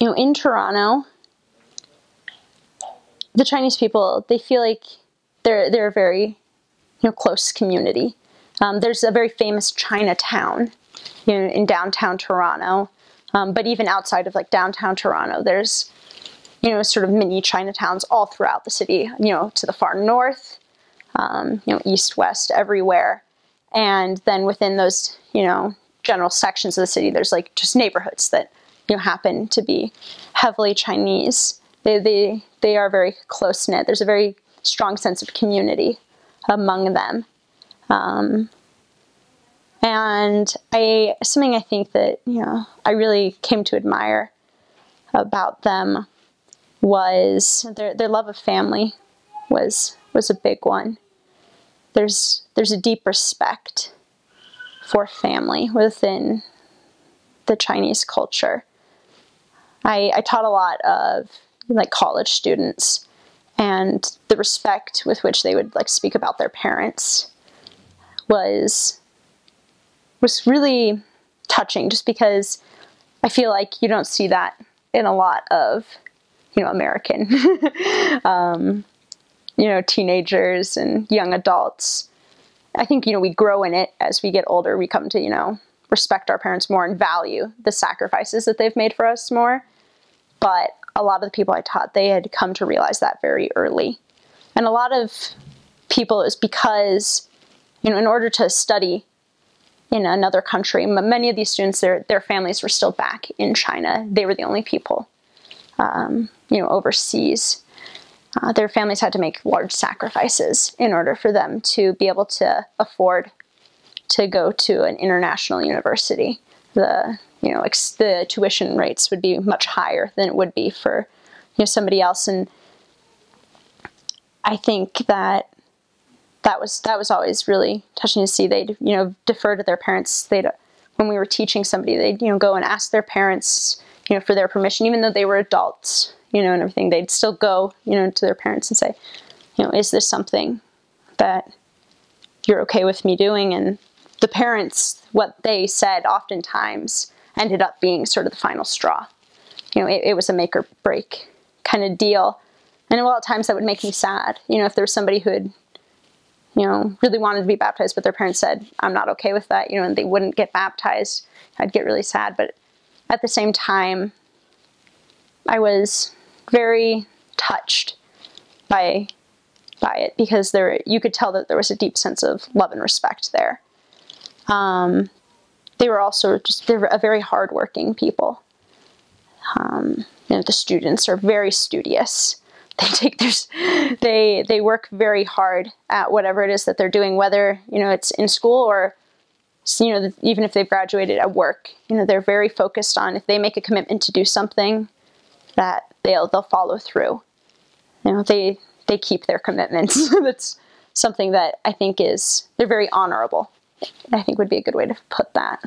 In Toronto, the Chinese people, they feel like they're a very, close community. There's a very famous Chinatown, in downtown Toronto. But even outside of like downtown Toronto, there's, sort of mini Chinatowns all throughout the city, to the far north, east, west, everywhere. And then within those, general sections of the city, there's like just neighborhoods that, happen to be heavily Chinese. They are very close-knit. There's a very strong sense of community among them. And something I think that, I really came to admire about them was their love of family was a big one. There's a deep respect for family within the Chinese culture. I taught a lot of like college students, and the respect with which they would like speak about their parents was really touching, just because I feel like you don't see that in a lot of, American, teenagers and young adults. I think, we grow in it as we get older. We come to, respect our parents more and value the sacrifices that they've made for us more. But a lot of the people I taught, they had come to realize that very early. And a lot of people, it was because, in order to study in another country, many of these students, their families were still back in China. They were the only people, overseas. Their families had to make large sacrifices in order for them to be able to afford to go to an international university. The tuition rates would be much higher than it would be for, somebody else. And I think that was always really touching to see. They'd, defer to their parents. When we were teaching somebody, they'd, go and ask their parents, for their permission, even though they were adults, and everything. They'd still go, to their parents and say, is this something that you're okay with me doing? And the parents, what they said oftentimes ended up being sort of the final straw. It was a make or break kind of deal. And a lot of times that would make me sad. If there was somebody who had, really wanted to be baptized, but their parents said, I'm not okay with that, and they wouldn't get baptized, I'd get really sad. But at the same time, I was very touched by it, because you could tell that there was a deep sense of love and respect there. They were also they're a very hardworking people. The students are very studious. They work very hard at whatever it is that they're doing, whether, it's in school or, even if they've graduated at work. They're very focused on, if they make a commitment to do something, that they'll follow through. They keep their commitments. That's something that I think they're very honorable, I think would be a good way to put that.